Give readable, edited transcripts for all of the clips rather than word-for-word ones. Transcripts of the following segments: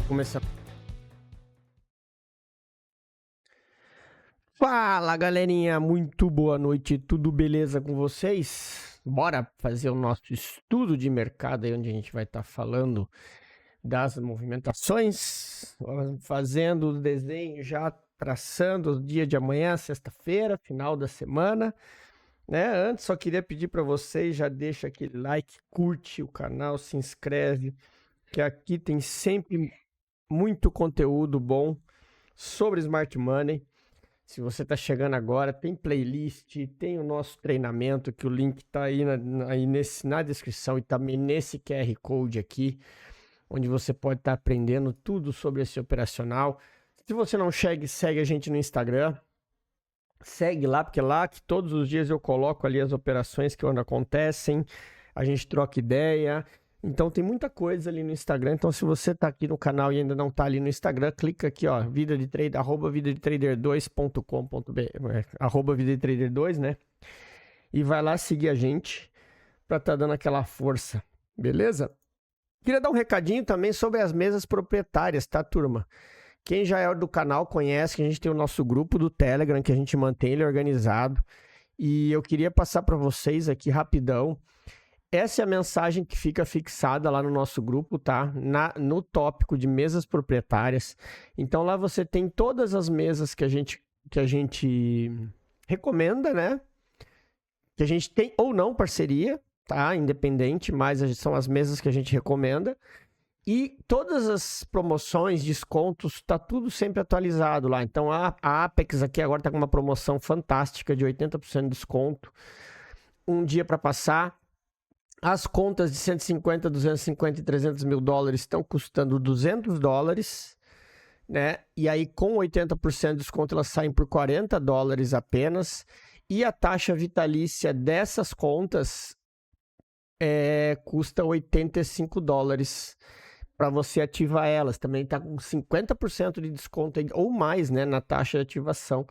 Começar. Fala, galerinha, muito boa noite, tudo beleza com vocês? Bora fazer o nosso estudo de mercado aí, onde a gente vai estar falando das movimentações, fazendo o desenho, já traçando o dia de amanhã, sexta-feira, final da semana, né? Antes, só queria pedir para vocês, já deixa aquele like, curte o canal, se inscreve, que aqui tem sempre muito conteúdo bom sobre Smart Money. Se você está chegando agora, tem playlist, tem o nosso treinamento, que o link está aí, na descrição e também nesse QR Code aqui, onde você pode estar aprendendo tudo sobre esse operacional. Se você não segue a gente no Instagram, segue lá, porque lá que todos os dias eu coloco ali as operações que acontecem, a gente troca ideia. Então tem muita coisa ali no Instagram. Então se você está aqui no canal e ainda não está ali no Instagram, clica aqui, ó, vida de trader, @vidadetrader2.com.br, @vidadetrader2, né? E vai lá seguir a gente para estar dando aquela força, beleza? Queria dar um recadinho também sobre as mesas proprietárias, tá, turma? Quem já é do canal conhece que a gente tem o nosso grupo do Telegram, que a gente mantém ele organizado. E eu queria passar para vocês aqui rapidão. Essa é a mensagem que fica fixada lá no nosso grupo, tá? No tópico de mesas proprietárias. Então lá você tem todas as mesas que a gente recomenda, né? Que a gente tem ou não parceria, tá? Independente, mas são as mesas que a gente recomenda. E todas as promoções, descontos, tá tudo sempre atualizado lá. Então a Apex aqui agora tá com uma promoção fantástica de 80% de desconto. Um dia para passar. As contas de 150, 250 e 300 mil dólares estão custando $200, né? E aí, com 80% de desconto, elas saem por $40 apenas. E a taxa vitalícia dessas contas custa $85 para você ativar elas. Também está com 50% de desconto ou mais, né, na taxa de ativação.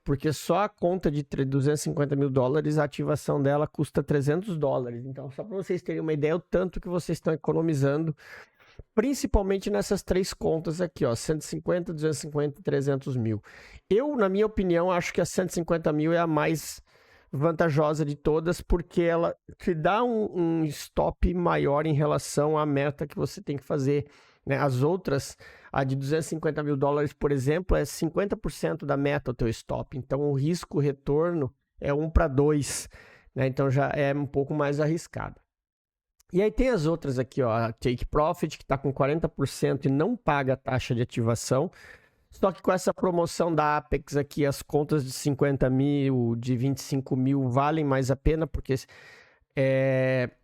Porque só a conta de 250 mil dólares, a ativação dela custa $300. Então, só para vocês terem uma ideia, o tanto que vocês estão economizando, principalmente nessas três contas aqui, ó, 150, 250 e 300 mil. Eu, na minha opinião, acho que a 150 mil é a mais vantajosa de todas, porque ela te dá um stop maior em relação à meta que você tem que fazer, né? As outras, a de 250 mil dólares, por exemplo, é 50% da meta o teu stop. Então, o risco-retorno é 1 para 2, né? Então, já é um pouco mais arriscado. E aí tem as outras aqui, ó, a Take Profit, que está com 40% e não paga a taxa de ativação. Só que com essa promoção da Apex aqui, as contas de 50 mil, de 25 mil valem mais a pena, porque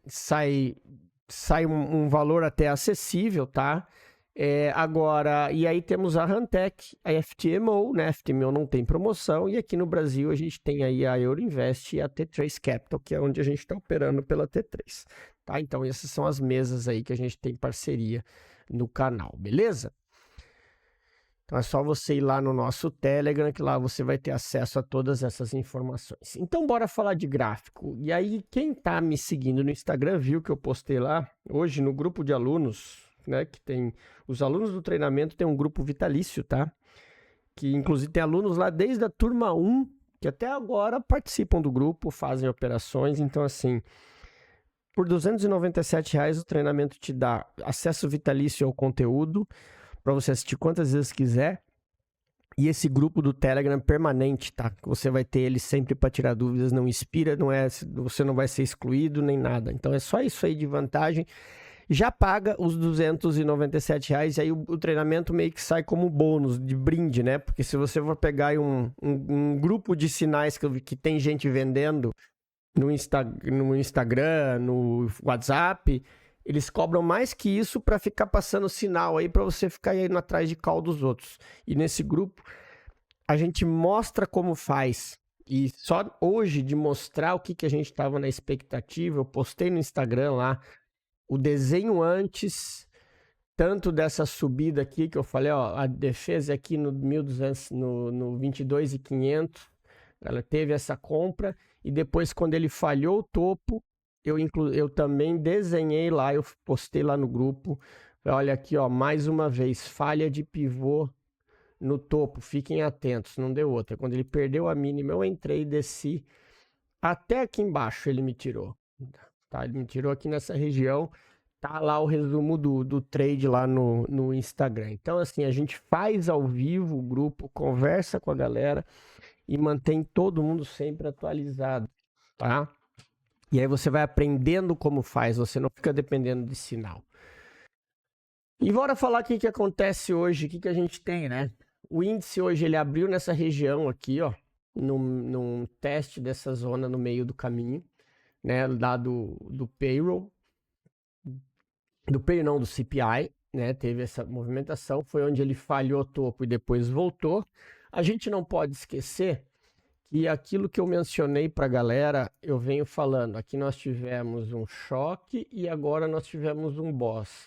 sai um valor até acessível, tá? Agora, e aí temos a Rantec, a FTMO, né? A FTMO não tem promoção, e aqui no Brasil a gente tem aí a Euroinvest e a T3 Capital, que é onde a gente está operando pela T3, tá? Então essas são as mesas aí que a gente tem parceria no canal, beleza? Então é só você ir lá no nosso Telegram, que lá você vai ter acesso a todas essas informações. Então bora falar de gráfico. E aí quem tá me seguindo no Instagram viu que eu postei lá hoje no grupo de alunos, né, que tem os alunos do treinamento, tem um grupo vitalício, tá? Que inclusive tem alunos lá desde a turma 1, que até agora participam do grupo, fazem operações. Então assim, por R$297 o treinamento te dá acesso vitalício ao conteúdo, para você assistir quantas vezes quiser. E esse grupo do Telegram permanente, tá? Você vai ter ele sempre para tirar dúvidas, não expira, você não vai ser excluído nem nada. Então é só isso aí de vantagem. Já paga os R$297 e aí o treinamento meio que sai como bônus, de brinde, né? Porque se você for pegar um grupo de sinais que tem gente vendendo no Instagram, no WhatsApp, eles cobram mais que isso para ficar passando sinal aí, para você ficar indo atrás de call dos outros. E nesse grupo, a gente mostra como faz. E só hoje de mostrar o que a gente estava na expectativa, eu postei no Instagram lá o desenho antes, tanto dessa subida aqui, que eu falei, ó, a defesa aqui no 1.200, no 22.500, ela teve essa compra, e depois quando ele falhou o topo, eu também desenhei lá, eu postei lá no grupo Olha aqui, ó, mais uma vez, falha de pivô no topo, fiquem atentos, não deu outra. Quando ele perdeu a mínima, eu entrei e desci até aqui embaixo ele me tirou. Tá? Ele me tirou aqui nessa região. Tá lá o resumo do trade lá no Instagram. Então, assim, a gente faz ao vivo o grupo, conversa com a galera e mantém todo mundo sempre atualizado, tá? E aí você vai aprendendo como faz, você não fica dependendo de sinal. E bora falar o que acontece hoje, o que a gente tem, né? O índice hoje, ele abriu nessa região aqui, ó, num teste dessa zona no meio do caminho, né? Dado do payroll, do CPI, né? Teve essa movimentação, foi onde ele falhou topo e depois voltou. A gente não pode esquecer que aquilo que eu mencionei para a galera, eu venho falando. Aqui nós tivemos um choque e agora nós tivemos um boss.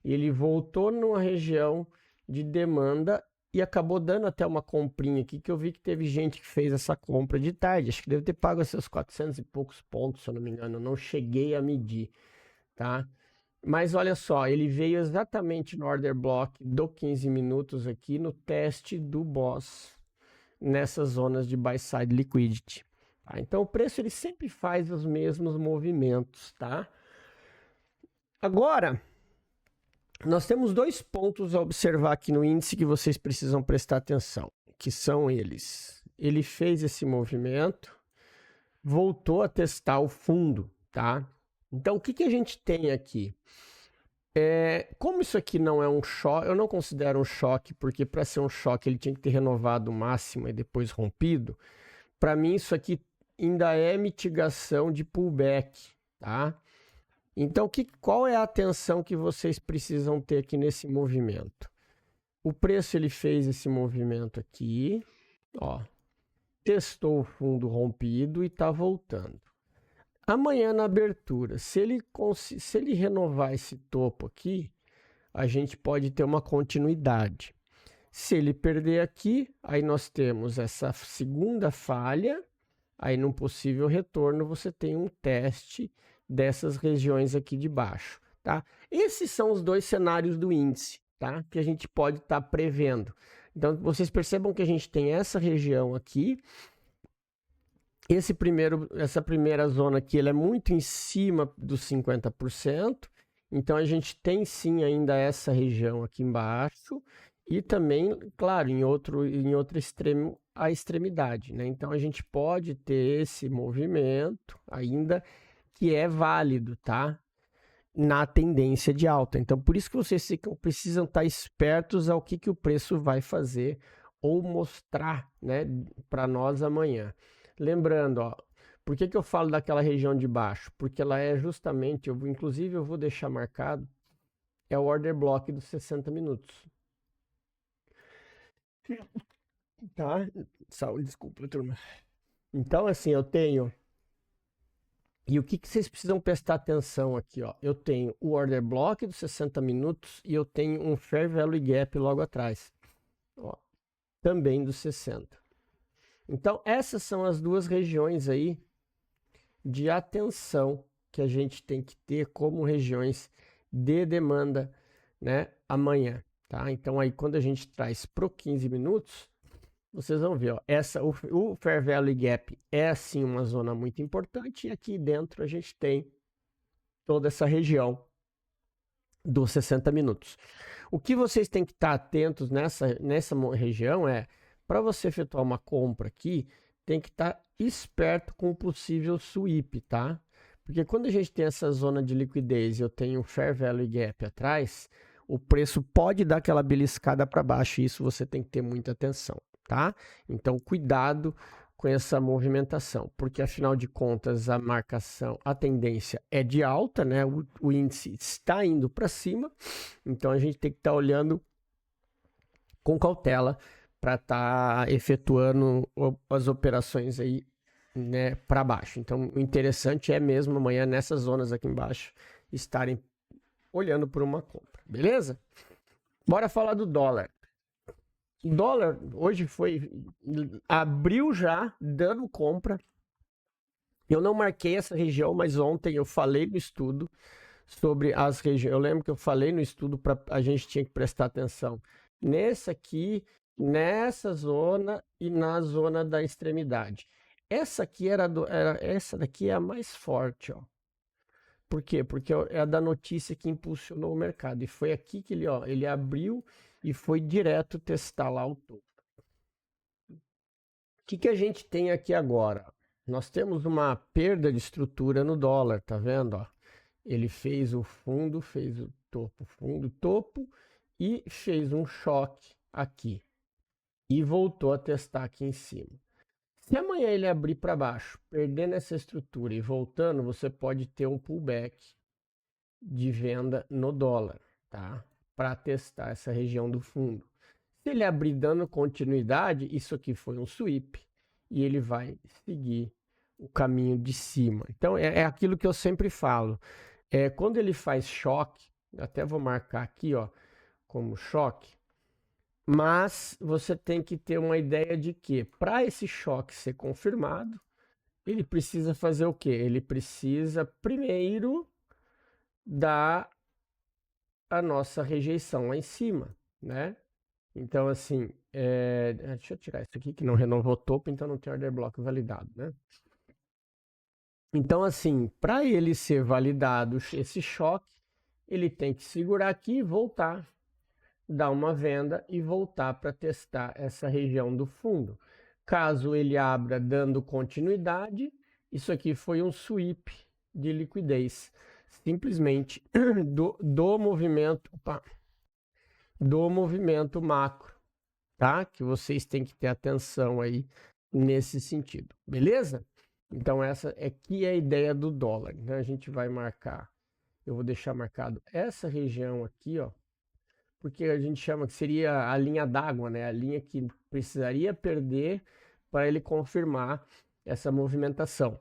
Ele voltou numa região de demanda e acabou dando até uma comprinha aqui, que eu vi que teve gente que fez essa compra de tarde. Acho que deve ter pago seus 400 e poucos pontos, se eu não me engano. Eu não cheguei a medir, tá? Mas olha só, ele veio exatamente no order block do 15 minutos aqui no teste do boss nessas zonas de buy side liquidity. Tá? Então o preço ele sempre faz os mesmos movimentos, tá? Agora, nós temos dois pontos a observar aqui no índice que vocês precisam prestar atenção, que são eles. Ele fez esse movimento, voltou a testar o fundo, tá? Então o que a gente tem aqui? Como isso aqui não é um choque, eu não considero um choque, porque para ser um choque ele tinha que ter renovado o máximo e depois rompido. Para mim isso aqui ainda é mitigação de pullback, tá? Então qual é a atenção que vocês precisam ter aqui nesse movimento? O preço ele fez esse movimento aqui, ó, testou o fundo rompido e está voltando. Amanhã na abertura, se ele renovar esse topo aqui, a gente pode ter uma continuidade. Se ele perder aqui, aí nós temos essa segunda falha, aí num possível retorno você tem um teste dessas regiões aqui de baixo, tá? Esses são os dois cenários do índice, tá? Que a gente pode estar prevendo. Então vocês percebam que a gente tem essa região aqui. Essa primeira zona aqui, ela é muito em cima dos 50%, então a gente tem sim ainda essa região aqui embaixo e também, claro, em outro extremo, a extremidade, né? Então a gente pode ter esse movimento ainda que é válido, tá? Na tendência de alta. Então por isso que vocês precisam estar espertos ao que o preço vai fazer ou mostrar, né, para nós amanhã. Lembrando, ó, por que eu falo daquela região de baixo? Porque ela é justamente, inclusive eu vou deixar marcado, é o order block dos 60 minutos. Tá? Saúde, desculpa, turma. Então, assim, eu tenho... E o que vocês precisam prestar atenção aqui, ó? Eu tenho o order block dos 60 minutos e eu tenho um fair value gap logo atrás, ó, também dos 60. Então, essas são as duas regiões aí de atenção que a gente tem que ter como regiões de demanda, né, amanhã, tá? Então, aí quando a gente traz pro 15 minutos, vocês vão ver, ó, o Fair Value Gap é, assim, uma zona muito importante e aqui dentro a gente tem toda essa região dos 60 minutos. O que vocês têm que estar atentos nessa região é, para você efetuar uma compra aqui, tem que estar esperto com o possível sweep, tá? Porque quando a gente tem essa zona de liquidez e eu tenho um Fair Value Gap atrás, o preço pode dar aquela beliscada para baixo e isso você tem que ter muita atenção, tá? Então, cuidado com essa movimentação, porque afinal de contas a tendência é de alta, né? O índice está indo para cima, então a gente tem que estar olhando com cautela para estar efetuando as operações aí, né, para baixo. Então, o interessante é mesmo amanhã nessas zonas aqui embaixo estarem olhando por uma compra, beleza? Bora falar do dólar. O dólar hoje abriu já dando compra. Eu não marquei essa região, mas ontem eu falei no estudo sobre as regiões. Eu lembro que eu falei no estudo para a gente tinha que prestar atenção nessa aqui, nessa zona e na zona da extremidade. Essa aqui essa daqui é a mais forte, ó. Por quê? Porque é a da notícia que impulsionou o mercado. E foi aqui que ele abriu e foi direto testar lá o topo. O que a gente tem aqui agora? Nós temos uma perda de estrutura no dólar, tá vendo? Ó? Ele fez o fundo, fez o topo, fundo, topo e fez um choque aqui. E voltou a testar aqui em cima. Se amanhã ele abrir para baixo, perdendo essa estrutura e voltando, você pode ter um pullback de venda no dólar, tá? Para testar essa região do fundo. Se ele abrir dando continuidade, isso aqui foi um sweep e ele vai seguir o caminho de cima. Então é aquilo que eu sempre falo. Quando ele faz choque, até vou marcar aqui, ó, como choque. Mas você tem que ter uma ideia de que para esse choque ser confirmado, ele precisa fazer o quê? Ele precisa primeiro dar a nossa rejeição lá em cima, né? Então, assim, deixa eu tirar isso aqui que não renovou o topo, então não tem order block validado, né? Então, assim, para ele ser validado esse choque, ele tem que segurar aqui e voltar, dar uma venda e voltar para testar essa região do fundo. Caso ele abra dando continuidade, isso aqui foi um sweep de liquidez, simplesmente do movimento macro, tá? Que vocês têm que ter atenção aí nesse sentido, beleza? Então essa aqui é a ideia do dólar. Então a gente vai marcar, eu vou deixar marcado essa região aqui, ó, porque a gente chama que seria a linha d'água, né? A linha que precisaria perder para ele confirmar essa movimentação.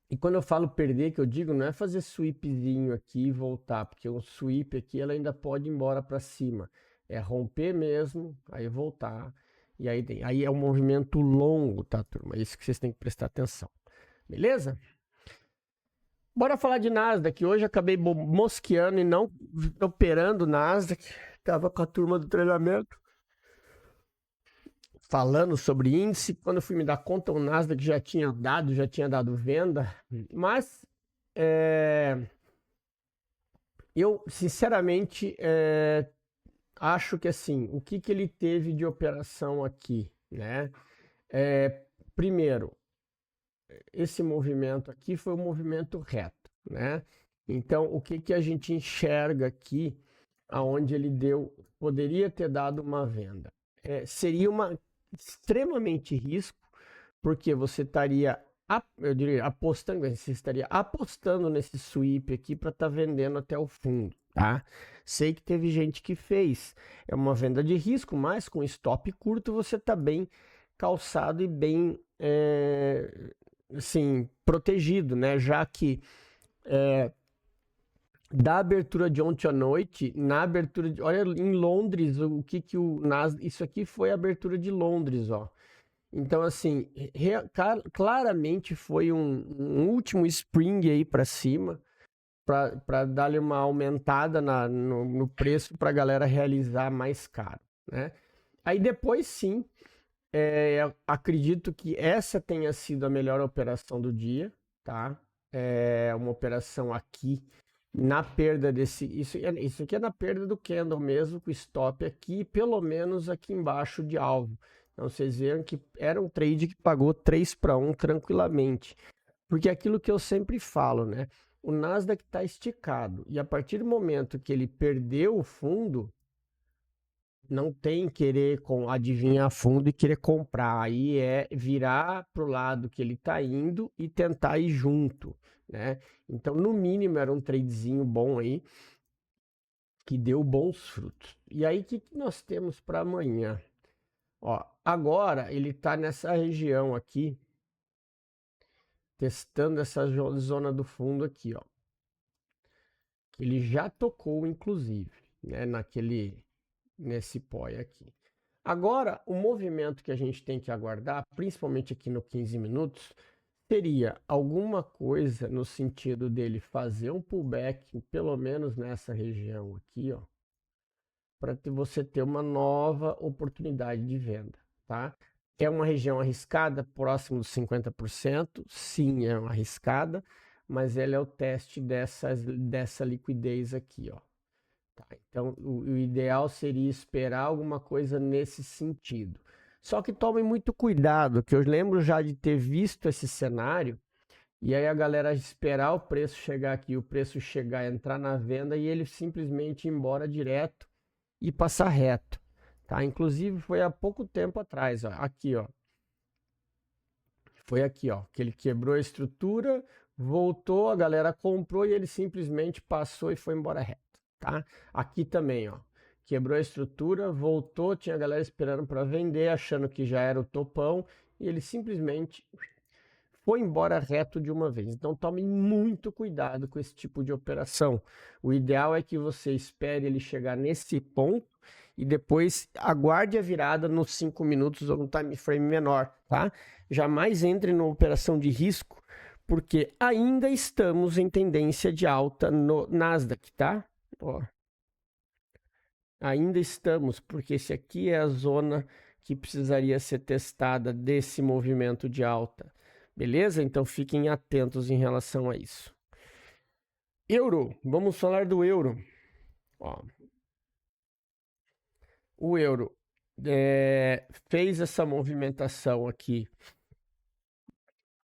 E quando eu falo perder, que eu digo, não é fazer sweepzinho aqui e voltar, porque o sweep aqui ela ainda pode ir embora para cima. É romper mesmo, aí voltar. E aí é um movimento longo, tá, turma? É isso que vocês têm que prestar atenção. Beleza? Bora falar de Nasdaq. Hoje eu acabei mosqueando e não operando Nasdaq. Tava com a turma do treinamento falando sobre índice. Quando eu fui me dar conta, o Nasdaq já tinha dado venda. Mas eu, sinceramente, acho que assim, o que ele teve de operação aqui, né? Primeiro, esse movimento aqui foi um movimento reto, né? Então, o que a gente enxerga aqui, aonde ele poderia ter dado uma venda? Seria extremamente risco, porque você estaria, eu diria, você estaria apostando nesse sweep aqui para estar vendendo até o fundo, tá? Sei que teve gente que fez, é uma venda de risco, mas com stop curto você está bem calçado e bem assim, protegido, né? Já que da abertura de ontem à noite, olha em Londres, o que o Nasdaq, isso aqui foi a abertura de Londres, ó. Então, assim, claramente foi um último spring aí para cima, para dar-lhe uma aumentada no preço para a galera realizar mais caro, né? Aí depois sim, acredito que essa tenha sido a melhor operação do dia, tá? Uma operação aqui na perda isso aqui é na perda do candle mesmo, com stop aqui, pelo menos aqui embaixo de alvo. Então vocês viram que era um trade que pagou 3-1 tranquilamente. Porque é aquilo que eu sempre falo, né? O Nasdaq está esticado e a partir do momento que ele perdeu o fundo, não tem querer adivinhar fundo e querer comprar. Aí é virar para o lado que ele está indo e tentar ir junto, né? Então, no mínimo, era um tradezinho bom aí, que deu bons frutos. E aí, o que nós temos para amanhã? Ó, agora ele está nessa região aqui, testando essa zona do fundo aqui, ó. Que ele já tocou, inclusive, né? Nesse POI aqui. Agora, o movimento que a gente tem que aguardar, principalmente aqui no 15 minutos, seria alguma coisa no sentido dele fazer um pullback, pelo menos nessa região aqui, ó, para você ter uma nova oportunidade de venda, tá? É uma região arriscada, próximo dos 50%, sim, é uma arriscada, mas ela é o teste dessa liquidez aqui, ó. Tá, então, o ideal seria esperar alguma coisa nesse sentido. Só que tomem muito cuidado, que eu lembro já de ter visto esse cenário, e aí a galera esperar o preço chegar aqui, o preço chegar, entrar na venda e ele simplesmente ir embora direto e passar reto, tá? Inclusive foi há pouco tempo atrás, ó, aqui, ó. Foi aqui, ó, que ele quebrou a estrutura, voltou, a galera comprou e ele simplesmente passou e foi embora reto, tá? Aqui também, ó, quebrou a estrutura, voltou, tinha a galera esperando para vender, achando que já era o topão, e ele simplesmente foi embora reto de uma vez. Então tome muito cuidado com esse tipo de operação. O ideal é que você espere ele chegar nesse ponto e depois aguarde a virada nos 5 minutos ou no time frame menor, tá? Jamais entre numa operação de risco, porque ainda estamos em tendência de alta no Nasdaq, tá? Ó. Ainda estamos, porque esse aqui é a zona que precisaria ser testada desse movimento de alta. Beleza? Então fiquem atentos em relação a isso. Euro, vamos falar do euro. Ó, o euro fez essa movimentação aqui.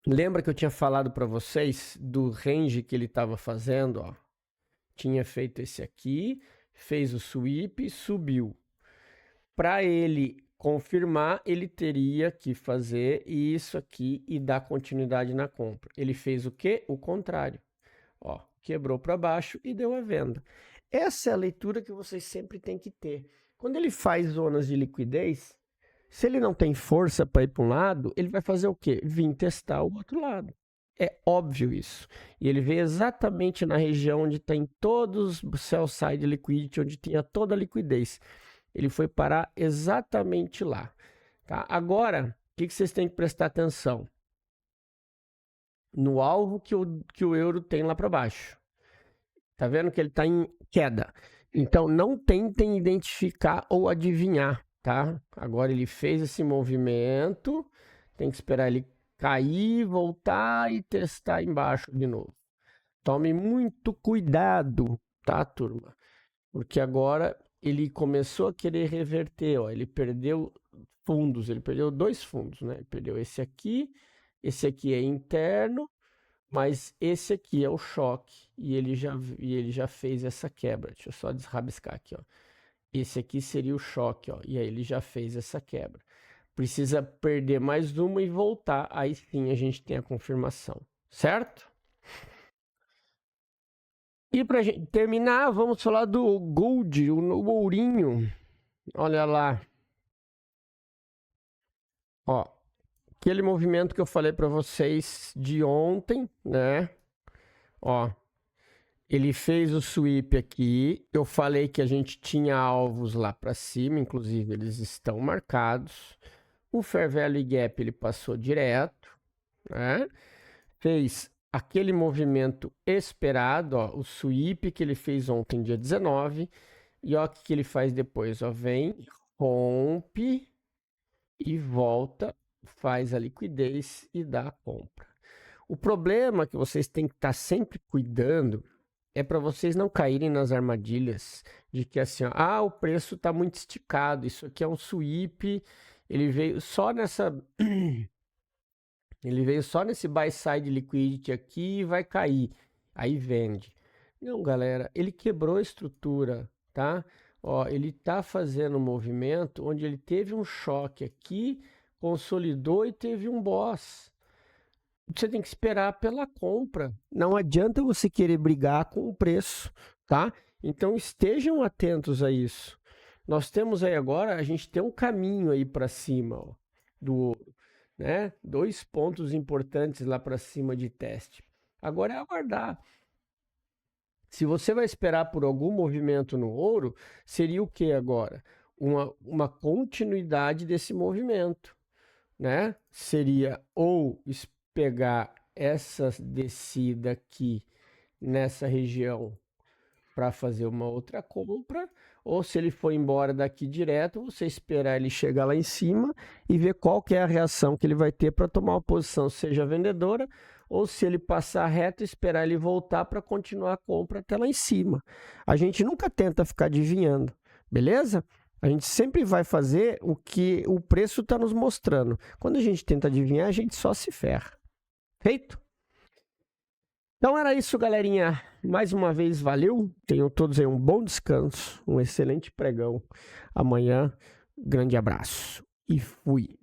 Lembra que eu tinha falado para vocês do range que ele estava fazendo? Ó? Tinha feito esse aqui, fez o sweep, subiu. Para ele confirmar, ele teria que fazer isso aqui e dar continuidade na compra. Ele fez o quê? O contrário. Ó, quebrou para baixo e deu a venda. Essa é a leitura que vocês sempre têm que ter. Quando ele faz zonas de liquidez, se ele não tem força para ir para um lado, ele vai fazer o quê? Vir testar o outro lado. É óbvio isso. E ele veio exatamente na região onde tem todos os sell side liquidity, onde tinha toda a liquidez. Ele foi parar exatamente lá. Tá? Agora, o que vocês têm que prestar atenção? No alvo que o euro tem lá para baixo. Tá vendo que ele está em queda. Então, não tentem identificar ou adivinhar, tá? Agora ele fez esse movimento, tem que esperar ele cair, voltar e testar embaixo de novo. Tome muito cuidado, tá, turma? Porque agora ele começou a querer reverter, ó, ele perdeu fundos, ele perdeu 2 fundos, né? Ele perdeu esse aqui é interno, mas esse aqui é o choque e ele já fez essa quebra. Deixa eu só desrabiscar aqui, ó. Esse aqui seria o choque, ó, e aí ele já fez essa quebra. Precisa perder mais uma e voltar, aí sim a gente tem a confirmação, certo? E para gente terminar, vamos falar do gold, o ourinho. Olha lá. Ó, aquele movimento que eu falei para vocês de ontem, né? Ó, ele fez o sweep aqui. Eu falei que a gente tinha alvos lá para cima, inclusive eles estão marcados. O Fair Value Gap ele passou direto, né? Fez aquele movimento esperado, ó, o sweep que ele fez ontem, dia 19. E ó, o que ele faz depois, ó, vem, rompe e volta, faz a liquidez e dá a compra. O problema que vocês têm que estar sempre cuidando é para vocês não caírem nas armadilhas de que assim, ó, o preço está muito esticado, isso aqui é um sweep, ele veio só nesse buy side liquidity aqui e vai cair, aí vende. Não, galera, ele quebrou a estrutura, tá? Ó, ele tá fazendo um movimento onde ele teve um choque aqui, consolidou e teve um boss. Você tem que esperar pela compra. Não adianta você querer brigar com o preço, tá? Então estejam atentos a isso. Nós temos aí agora, a gente tem um caminho aí para cima, ó, do ouro, né? 2 pontos importantes lá para cima de teste. Agora é aguardar. Se você vai esperar por algum movimento no ouro, seria o que agora? Uma continuidade desse movimento, né? Seria ou pegar essa descida aqui nessa região para fazer uma outra compra, ou se ele for embora daqui direto, você esperar ele chegar lá em cima e ver qual que é a reação que ele vai ter para tomar uma posição, seja vendedora, ou se ele passar reto, esperar ele voltar para continuar a compra até lá em cima. A gente nunca tenta ficar adivinhando, beleza? A gente sempre vai fazer o que o preço está nos mostrando. Quando a gente tenta adivinhar, a gente só se ferra. Feito? Então era isso, galerinha. Mais uma vez, valeu. Tenham todos aí um bom descanso, um excelente pregão. Amanhã, grande abraço e fui.